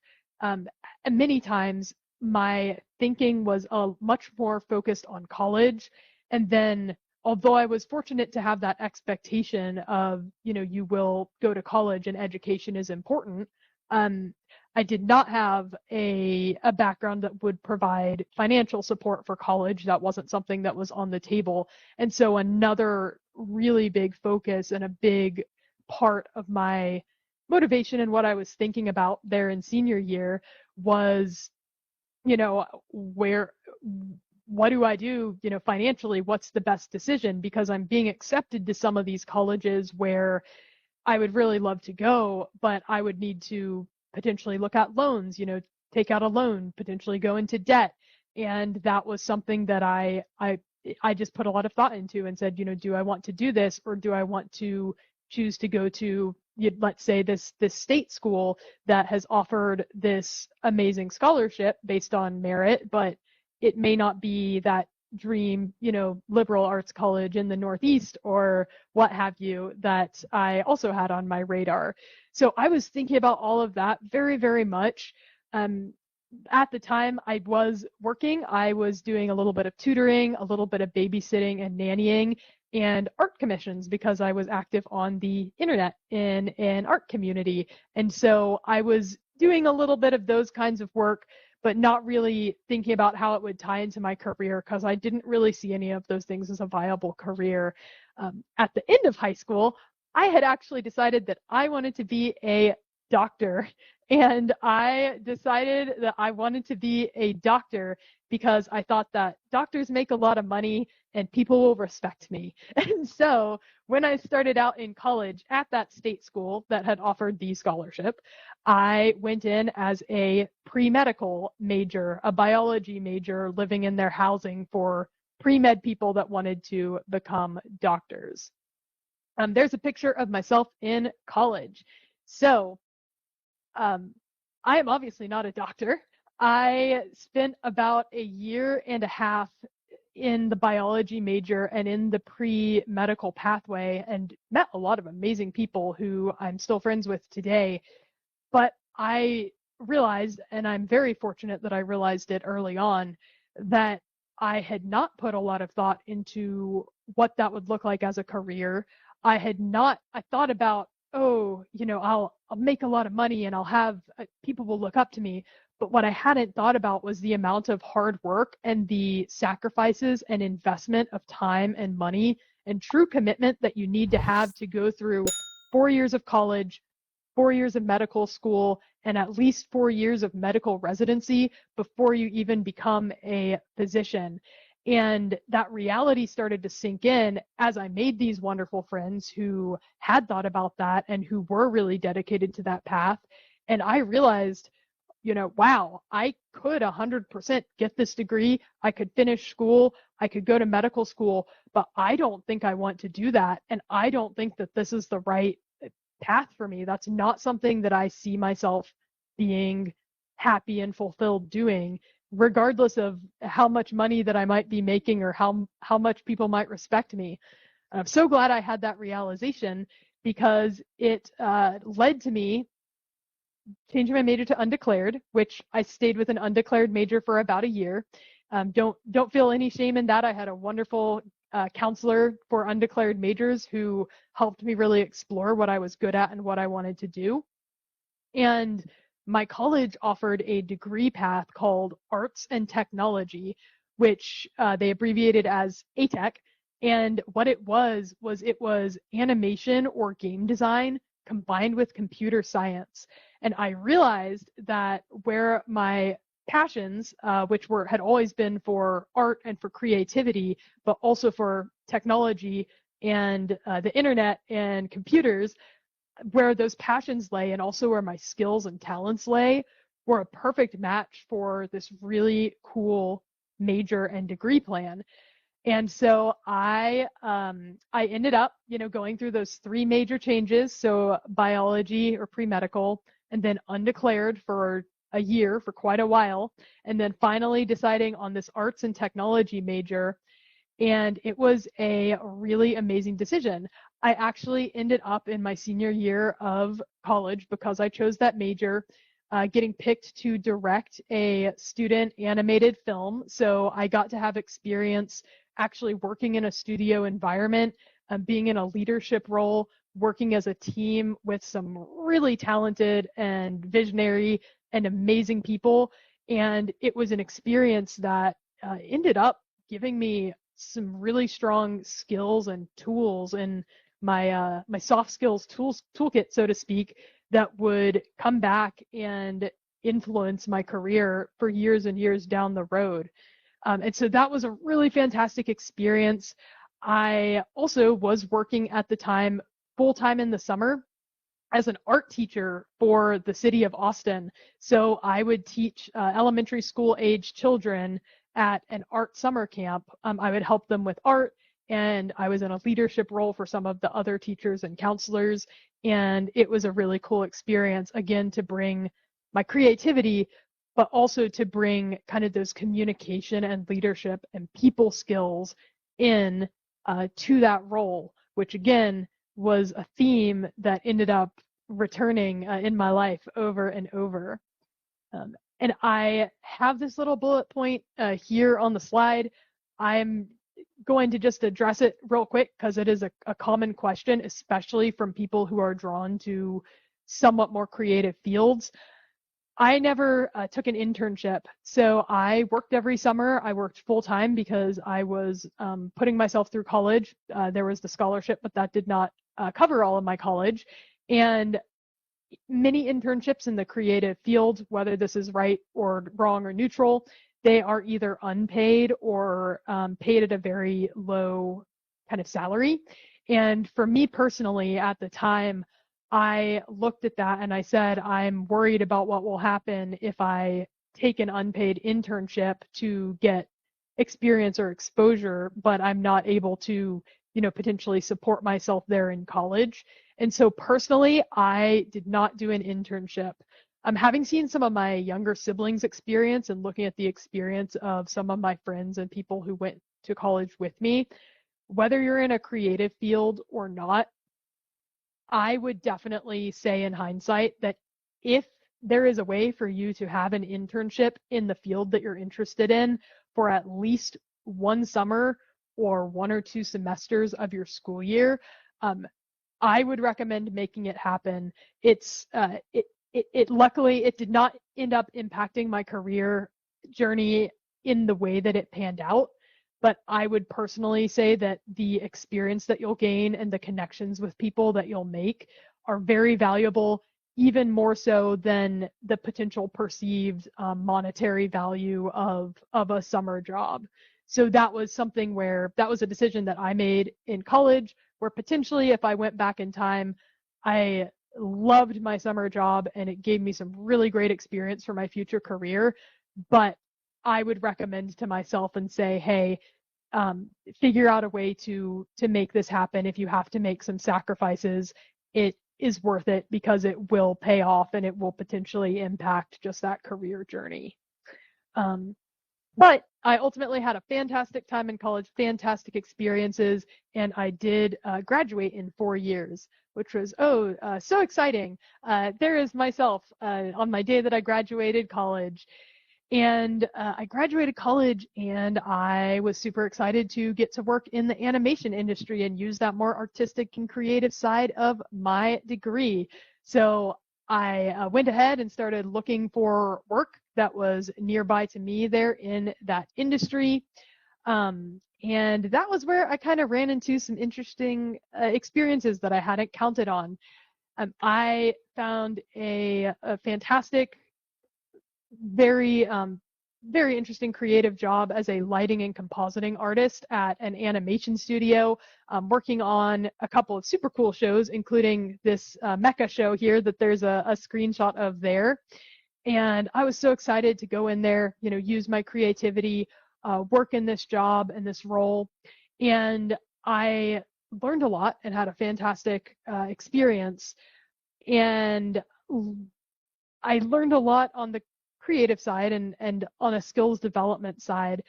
Speaker 2: And many times my thinking was much more focused on college. And then, although I was fortunate to have that expectation of, you will go to college and education is important, I did not have a background that would provide financial support for college. That wasn't something that was on the table. And so another really big focus and a big part of my motivation and what I was thinking about there in senior year was, what do I do, financially? What's the best decision? Because I'm being accepted to some of these colleges where I would really love to go, but I would need to potentially look at loans, take out a loan, potentially go into debt. And that was something that I just put a lot of thought into and said, do I want to do this, or do I want to choose to go to, let's say, this state school that has offered this amazing scholarship based on merit, but it may not be that dream, liberal arts college in the Northeast or what have you, that I also had on my radar. So I was thinking about all of that very, very much. At the time I was working, I was doing a little bit of tutoring, a little bit of babysitting and nannying, and art commissions, because I was active on the internet in an art community. And so I was doing a little bit of those kinds of work, but not really thinking about how it would tie into my career, because I didn't really see any of those things as a viable career. At the end of high school, I had actually decided that I wanted to be a doctor. And I decided that I wanted to be a doctor because I thought that doctors make a lot of money and people will respect me. And so when I started out in college at that state school that had offered the scholarship, I went in as a pre-medical major, a biology major, living in their housing for pre-med people that wanted to become doctors. There's a picture of myself in college. So I am obviously not a doctor. I spent about a year and a half in the biology major and in the pre-medical pathway, and met a lot of amazing people who I'm still friends with today. But I realized, and I'm very fortunate that I realized it early on, that I had not put a lot of thought into what that would look like as a career. I thought about, oh, I'll make a lot of money and I'll have people will look up to me. But what I hadn't thought about was the amount of hard work and the sacrifices and investment of time and money and true commitment that you need to have to go through 4 years of college, 4 years of medical school, and at least 4 years of medical residency before you even become a physician. And that reality started to sink in as I made these wonderful friends who had thought about that and who were really dedicated to that path. And I realized, wow, I could 100% get this degree. I could finish school. I could go to medical school, but I don't think I want to do that. And I don't think that this is the right path for me. That's not something that I see myself being happy and fulfilled doing, regardless of how much money that I might be making or how much people might respect me. I'm so glad I had that realization because it led to me changing my major to undeclared, which I stayed with an undeclared major for about a year. Don't feel any shame in that. I had a wonderful counselor for undeclared majors who helped me really explore what I was good at and what I wanted to do. And my college offered a degree path called Arts and Technology, which they abbreviated as ATEC. And what it was animation or game design combined with computer science. And I realized that where my passions, which had always been for art and for creativity, but also for technology and the internet and computers, where those passions lay and also where my skills and talents lay, were a perfect match for this really cool major and degree plan. And so I ended up, going through those three major changes. So biology or pre-medical, and then undeclared for a year, for quite a while, and then finally deciding on this arts and technology major. And it was a really amazing decision. I actually ended up in my senior year of college, because I chose that major, getting picked to direct a student animated film. So I got to have experience actually working in a studio environment, being in a leadership role, working as a team with some really talented and visionary and amazing people. And it was an experience that ended up giving me some really strong skills and tools in my soft skills toolkit, so to speak, that would come back and influence my career for years and years down the road. And so that was a really fantastic experience. I also was working at the time full-time in the summer as an art teacher for the city of Austin. So I would teach elementary school age children at an art summer camp. I would help them with art, and I was in a leadership role for some of the other teachers and counselors. And it was a really cool experience, again, to bring my creativity, but also to bring kind of those communication and leadership and people skills in to that role, which again was a theme that ended up returning in my life over and over. And I have this little bullet point here on the slide. I'm going to just address it real quick because it is a common question, especially from people who are drawn to somewhat more creative fields. I never took an internship, so I worked every summer. I worked full-time because I was putting myself through college. There was the scholarship, but that did not cover all of my college. And many internships in the creative field, whether this is right or wrong or neutral, they are either unpaid or paid at a very low kind of salary. And for me personally, at the time, I looked at that and I said, I'm worried about what will happen if I take an unpaid internship to get experience or exposure, but I'm not able to, potentially support myself there in college. And so personally, I did not do an internship. Having seen some of my younger siblings' experience and looking at the experience of some of my friends and people who went to college with me, whether you're in a creative field or not, I would definitely say in hindsight that if there is a way for you to have an internship in the field that you're interested in for at least one summer or 1 or 2 semesters of your school year, I would recommend making it happen. luckily it did not end up impacting my career journey in the way that it panned out. But I would personally say that the experience that you'll gain and the connections with people that you'll make are very valuable, even more so than the potential perceived monetary value of a summer job. So that was something where that was a decision that I made in college, where potentially if I went back in time, I loved my summer job and it gave me some really great experience for my future career. But I would recommend to myself and say, hey, figure out a way to make this happen. If you have to make some sacrifices, it is worth it because it will pay off and it will potentially impact just that career journey. But I ultimately had a fantastic time in college, fantastic experiences, and I did graduate in 4 years, which was, so exciting. There is myself on my day that I graduated college. And I graduated college and I was super excited to get to work in the animation industry and use that more artistic and creative side of my degree. So I went ahead and started looking for work that was nearby to me there in that industry. And that was where I kind of ran into some interesting experiences that I hadn't counted on. I found a fantastic, very very interesting creative job as a lighting and compositing artist at an animation studio, working on a couple of super cool shows, including this mecha show here that there's a screenshot of there. And I was so excited to go in there, use my creativity, work in this job and this role. And I learned a lot and had a fantastic experience. And I learned a lot on the creative side and on a skills development side.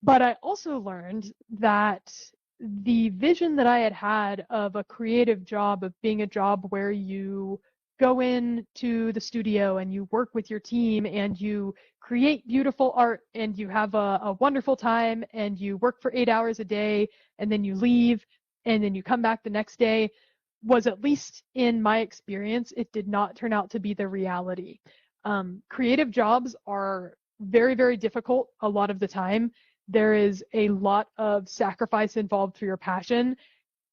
Speaker 2: But I also learned that the vision that I had of a creative job, of being a job where you go into the studio and you work with your team and you create beautiful art and you have a wonderful time and you work for 8 hours a day and then you leave and then you come back the next day, was, at least in my experience, it did not turn out to be the reality. Creative jobs are very, very difficult a lot of the time. There is a lot of sacrifice involved for your passion.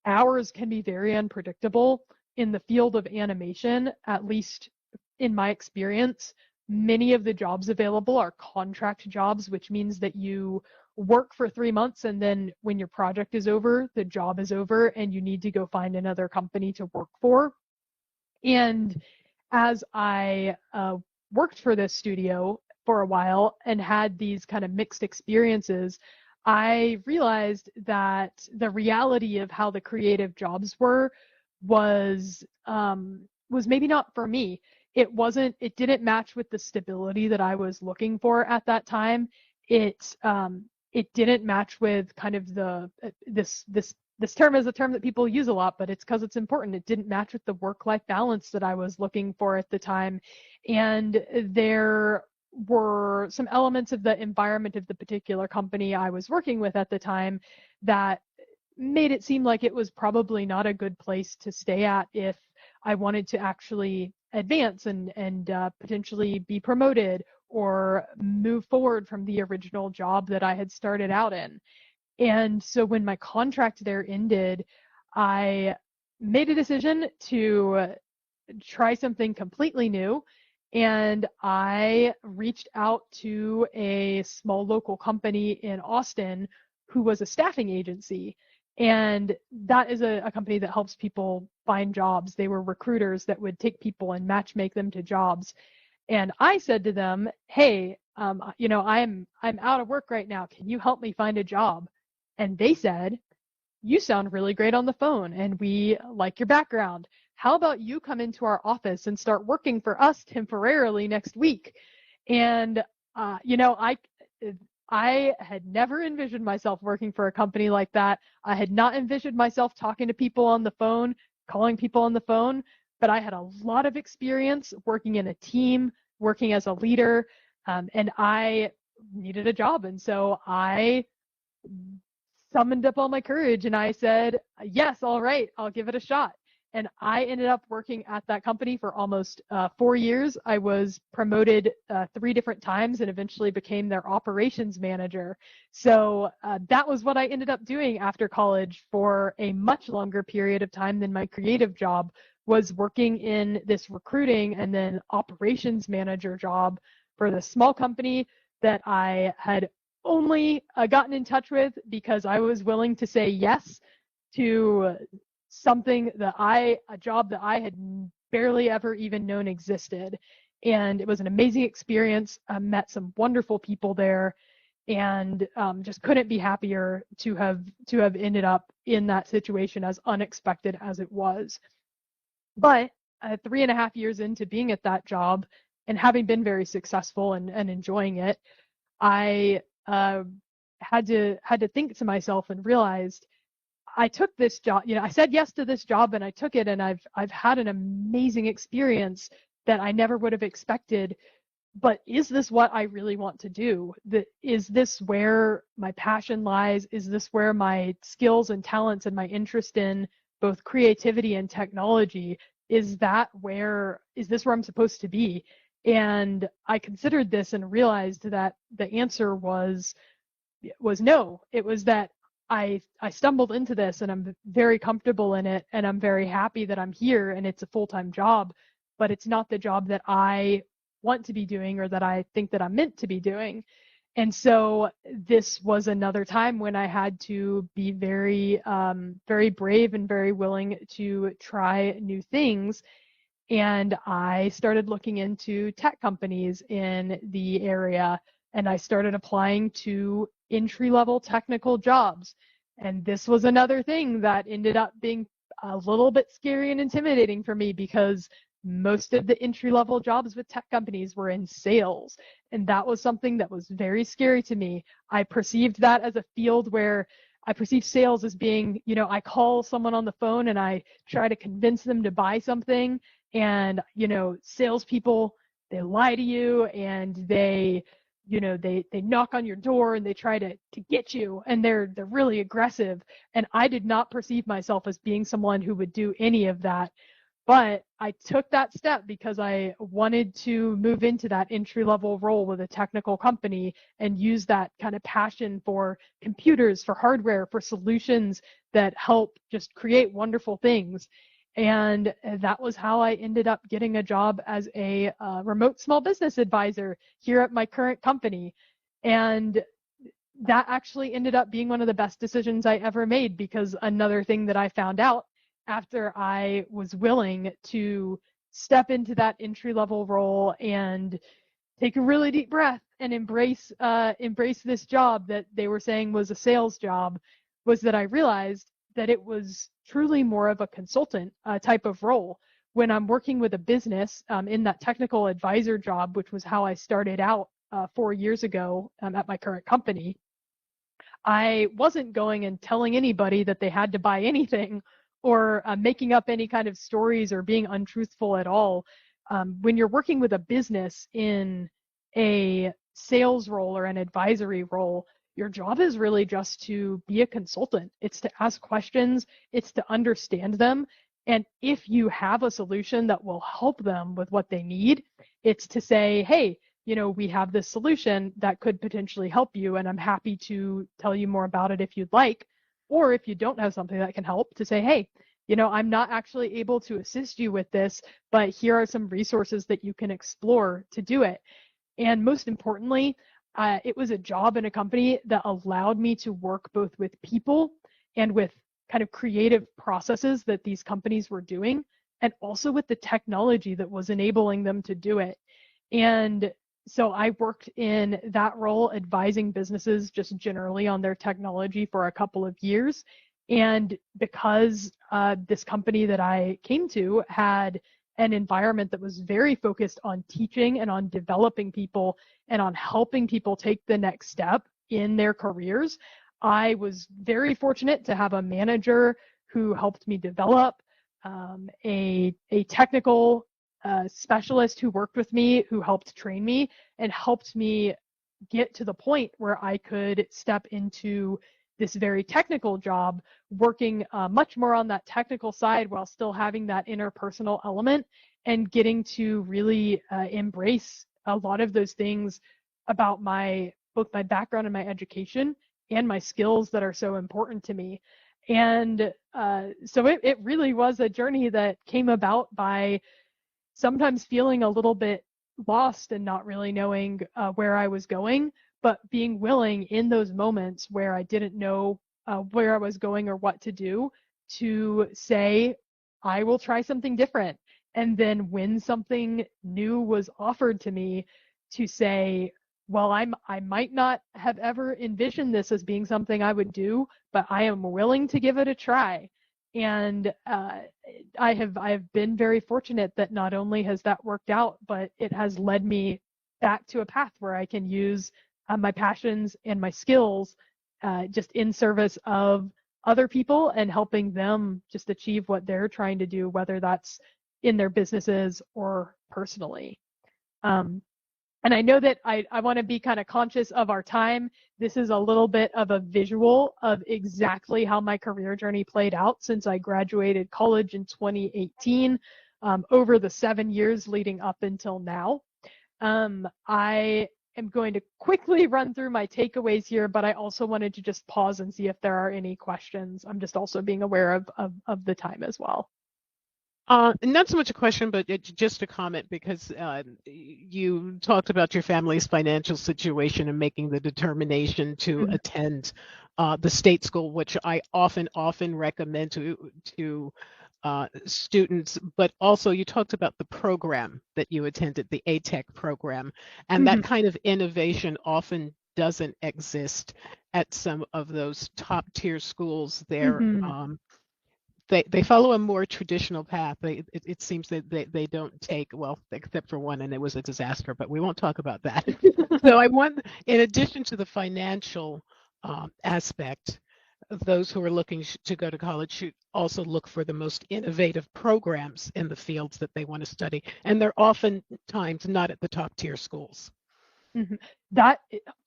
Speaker 2: Hours can be very unpredictable in the field of animation, at least in my experience. Many of the jobs available are contract jobs, which means that you work for 3 months and then when your project is over, the job is over and you need to go find another company to work for. And as I worked for this studio for a while and had these kind of mixed experiences, I realized that the reality of how the creative jobs was maybe not for me. It didn't match with the stability that I was looking for at that time. It didn't match with kind of this term is a term that people use a lot, but it's because it's important. It didn't match with the work-life balance that I was looking for at the time. And there were some elements of the environment of the particular company I was working with at the time that made it seem like it was probably not a good place to stay at if I wanted to actually advance and potentially be promoted or move forward from the original job that I had started out in. And so when my contract there ended, I made a decision to try something completely new. And I reached out to a small local company in Austin who was a staffing agency. And that is a company that helps people find jobs. They were recruiters that would take people and match make them to jobs. And I said to them, hey, I'm out of work right now. Can you help me find a job? And they said, you sound really great on the phone and we like your background. How about you come into our office and start working for us temporarily next week? And, I had never envisioned myself working for a company like that. I had not envisioned myself talking to people on the phone, calling people on the phone, but I had a lot of experience working in a team, working as a leader, and I needed a job. And so I summoned up all my courage and I said, yes, all right, I'll give it a shot. And I ended up working at that company for almost 4 years. I was promoted 3 different times and eventually became their operations manager. So that was what I ended up doing after college for a much longer period of time than my creative job, was working in this recruiting and then operations manager job for this small company that I had only gotten in touch with because I was willing to say yes to a job that I had barely ever even known existed. And it was an amazing experience. I met some wonderful people there, and just couldn't be happier to have ended up in that situation, as unexpected as it was. But 3.5 years into being at that job and having been very successful and enjoying it, I had to think to myself and realized I took this job. I said yes to this job and I took it, and I've had an amazing experience that I never would have expected. But is this what I really want to do? Is this where my passion lies? Is this where my skills and talents and my interest in both creativity and technology, is this where I'm supposed to be? And I considered this and realized that the answer was no. It was that I stumbled into this and I'm very comfortable in it and I'm very happy that I'm here and it's a full-time job, but it's not the job that I want to be doing or that I think that I'm meant to be doing. And so this was another time when I had to be very, very brave and very willing to try new things. And I started looking into tech companies in the area, and I started applying to entry-level technical jobs. And this was another thing that ended up being a little bit scary and intimidating for me, because most of the entry-level jobs with tech companies were in sales. And that was something that was very scary to me. I perceived that as a field where I perceive sales as being, I call someone on the phone and I try to convince them to buy something. And, salespeople, they lie to you and they knock on your door and they try to get you, and they're really aggressive. And I did not perceive myself as being someone who would do any of that. But I took that step because I wanted to move into that entry-level role with a technical company and use that kind of passion for computers, for hardware, for solutions that help just create wonderful things. And that was how I ended up getting a job as a remote small business advisor here at my current company. And that actually ended up being one of the best decisions I ever made, because another thing that I found out after I was willing to step into that entry-level role and take a really deep breath and embrace this job that they were saying was a sales job, was that I realized that it was truly more of a consultant type of role. When I'm working with a business in that technical advisor job, which was how I started out 4 years ago at my current company, I wasn't going and telling anybody that they had to buy anything, or making up any kind of stories or being untruthful at all. When you're working with a business in a sales role or an advisory role, your job is really just to be a consultant. It's to ask questions, it's to understand them. And if you have a solution that will help them with what they need, it's to say, hey, we have this solution that could potentially help you, and I'm happy to tell you more about it if you'd like. Or if you don't have something that can help, to say, hey, I'm not actually able to assist you with this, but here are some resources that you can explore to do it. And most importantly, it was a job in a company that allowed me to work both with people and with kind of creative processes that these companies were doing, and also with the technology that was enabling them to do it. And so I worked in that role advising businesses just generally on their technology for a couple of years. And because this company that I came to had an environment that was very focused on teaching and on developing people and on helping people take the next step in their careers, I was very fortunate to have a manager who helped me develop, a technical specialist who worked with me, who helped train me and helped me get to the point where I could step into this very technical job, working much more on that technical side while still having that interpersonal element and getting to really embrace a lot of those things about both my background and my education and my skills that are so important to me. And so it really was a journey that came about by sometimes feeling a little bit lost and not really knowing where I was going, but being willing in those moments where I didn't know where I was going or what to do, to say, I will try something different. And then when something new was offered to me, to say, well, I might not have ever envisioned this as being something I would do, but I am willing to give it a try. And I've been very fortunate that not only has that worked out, but it has led me back to a path where I can use my passions and my skills just in service of other people and helping them just achieve what they're trying to do, whether that's in their businesses or personally. And I know that I want to be kind of conscious of our time. This is a little bit of a visual of exactly how my career journey played out since I graduated college in 2018, over the 7 years leading up until now. I am going to quickly run through my takeaways here, but I also wanted to just pause and see if there are any questions. I'm just also being aware of the time as well.
Speaker 1: Not so much a question, but just a comment, because you talked about your family's financial situation and making the determination to attend the state school, which I often recommend to students. But also, you talked about the program that you attended, the ATEC program, and that kind of innovation often doesn't exist at some of those top tier schools there. They follow a more traditional path. It seems that they don't take, well, except for one, and it was a disaster, but we won't talk about that. So I want, in addition to the financial aspect, of those who are looking to go to college should also look for the most innovative programs in the fields that they want to study. And they're oftentimes not at the top tier schools.
Speaker 2: That,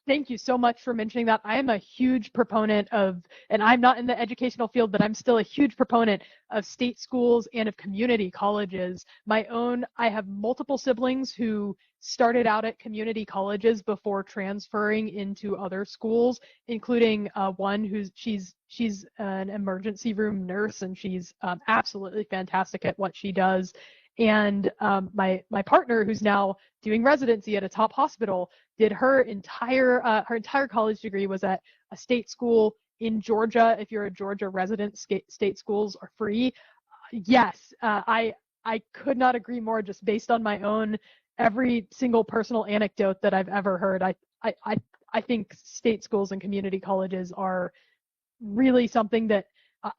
Speaker 2: thank you so much for mentioning that. I am a huge proponent of, and I'm not in the educational field, but I'm still a huge proponent of state schools and of community colleges. I have multiple siblings who started out at community colleges before transferring into other schools, including one she's an emergency room nurse, and she's absolutely fantastic at what she does. And my partner, who's now doing residency at a top hospital, did her entire college degree was at a state school in Georgia. If you're a Georgia resident, state schools are free. Yes, I could not agree more. Just based on my own every single personal anecdote that I've ever heard, I think state schools and community colleges are really something that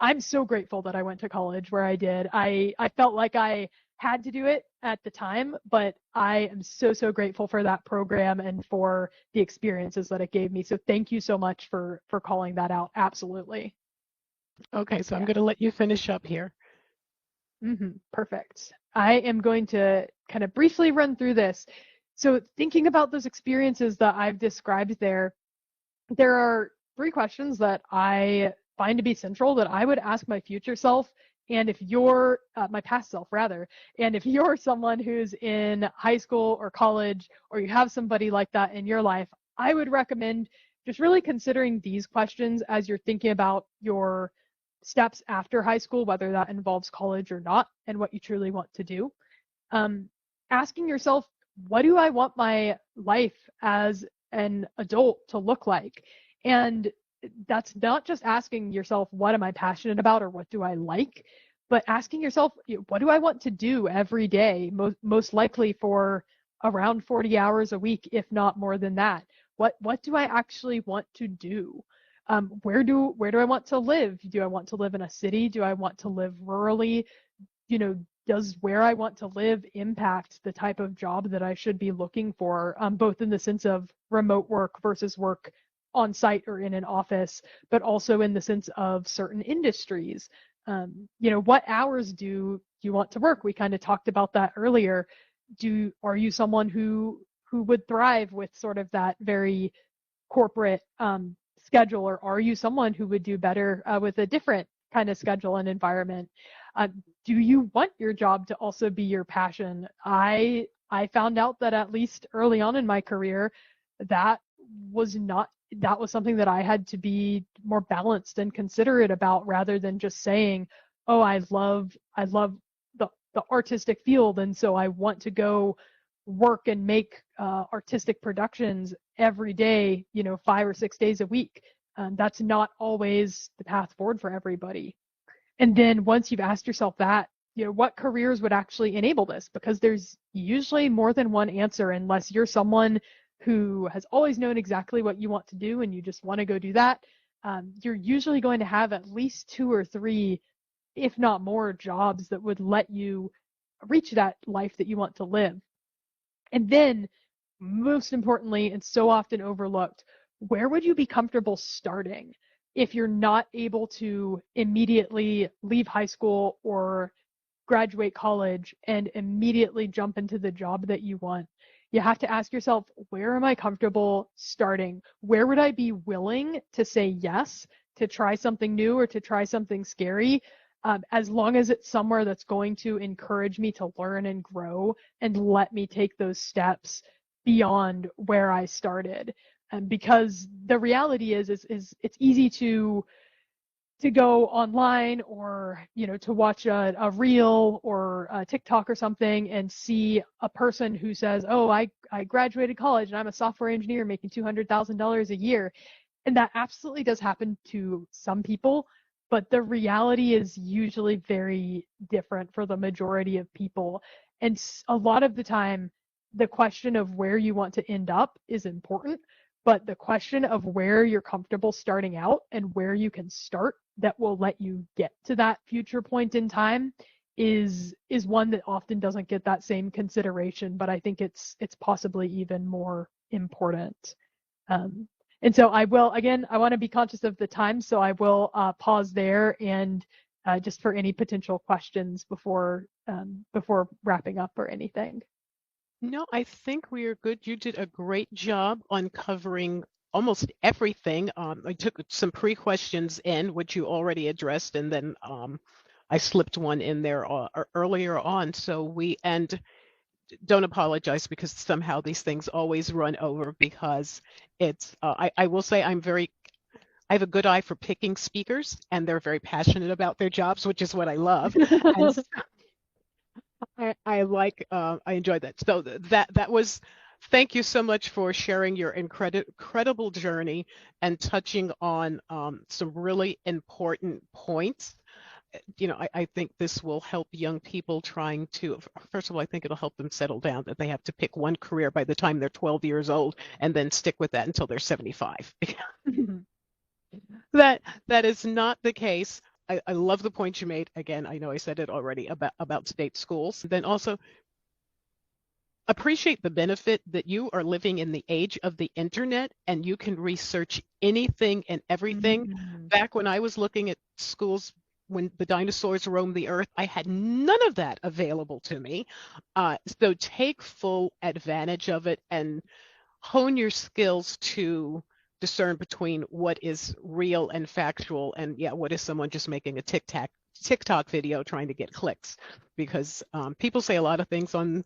Speaker 2: I'm so grateful that I went to college where I did. I felt like I had to do it at the time, but I am so grateful for that program and for the experiences that it gave me. So thank you so much for calling that out. Absolutely.
Speaker 1: Okay, so I'm going to let you finish up here.
Speaker 2: Perfect. I am going to kind of briefly run through this. So thinking about those experiences that I've described there are 3 questions that I find to be central that I would ask my future self. And if you're my past self, rather, and if you're someone who's in high school or college, or you have somebody like that in your life, I would recommend just really considering these questions as you're thinking about your steps after high school, whether that involves college or not, and what you truly want to do. Asking yourself, what do I want my life as an adult to look like? And that's not just asking yourself, what am I passionate about, or what do I like, but asking yourself, what do I want to do every day, most likely for around 40 hours a week, if not more than that. What do I actually want to do? Where do I want to live? Do I want to live in a city? Do I want to live rurally? Does where I want to live impact the type of job that I should be looking for, both in the sense of remote work versus work on site or in an office, but also in the sense of certain industries. What hours do you want to work? We kind of talked about that earlier. Are you someone who would thrive with sort of that very corporate schedule, or are you someone who would do better with a different kind of schedule and environment? Do you want your job to also be your passion? I found out that at least early on in my career, that was not that was something that I had to be more balanced and considerate about, rather than just saying, "Oh, I love the artistic field, and so I want to go work and make artistic productions every day, 5 or 6 days a week." That's not always the path forward for everybody. And then once you've asked yourself that, what careers would actually enable this? Because there's usually more than one answer, unless you're someone who has always known exactly what you want to do and you just want to go do that. You're usually going to have at least two or three, if not more, jobs that would let you reach that life that you want to live. And then, most importantly, and so often overlooked, where would you be comfortable starting if you're not able to immediately leave high school or graduate college and immediately jump into the job that you want? You have to ask yourself, where am I comfortable starting? Where would I be willing to say yes to try something new or to try something scary? As long as it's somewhere that's going to encourage me to learn and grow and let me take those steps beyond where I started. Because the reality is it's easy to go online, or to watch a reel or a TikTok or something and see a person who says, "Oh, I graduated college and I'm a software engineer making $200,000 a year." And that absolutely does happen to some people, but the reality is usually very different for the majority of people. And a lot of the time, the question of where you want to end up is important, but the question of where you're comfortable starting out and where you can start that will let you get to that future point in time is one that often doesn't get that same consideration, but I think it's possibly even more important. And so I want to be conscious of the time, so I will pause there and just for any potential questions before wrapping up or anything.
Speaker 1: No, I think we are good. You did a great job on covering almost everything. I took some pre-questions in, which you already addressed, and then I slipped one in there earlier on. And don't apologize, because somehow these things always run over, because I will say I have a good eye for picking speakers, and they're very passionate about their jobs, which is what I love. And I enjoyed that. So that was, thank you so much for sharing your incredible journey and touching on some really important points. I think this will help young people trying to, first of all, I think it'll help them settle down, that they have to pick one career by the time they're 12 years old and then stick with that until they're 75. That is not the case. I love the point you made. Again, I know I said it already about state schools. Then also appreciate the benefit that you are living in the age of the internet and you can research anything and everything.
Speaker 2: Mhm.
Speaker 1: Back when I was looking at schools when the dinosaurs roamed the earth, I had none of that available to me. So take full advantage of it and hone your skills to discern between what is real and factual, and yeah, what is someone just making a TikTok video trying to get clicks, because people say a lot of things on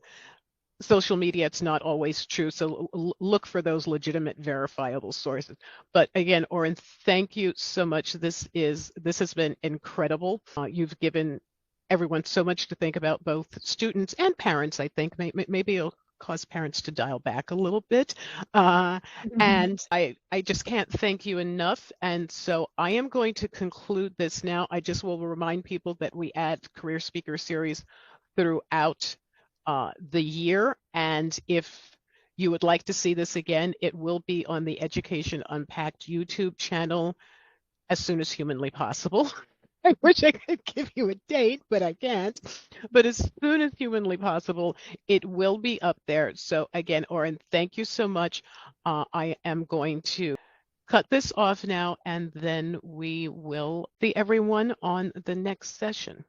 Speaker 1: social media. It's not always true, so look for those legitimate verifiable sources. But again, Oren, thank you so much. This has been incredible. You've given everyone so much to think about, both students and parents. I think maybe it'll cause parents to dial back a little bit. And I just can't thank you enough. And so I am going to conclude this now. I just will remind people that we add career speaker series throughout the year. And if you would like to see this again, it will be on the Education Unpacked YouTube channel as soon as humanly possible. I wish I could give you a date, but I can't. But as soon as humanly possible, it will be up there. So again, Oren, thank you so much. I am going to cut this off now, and then we will see everyone on the next session.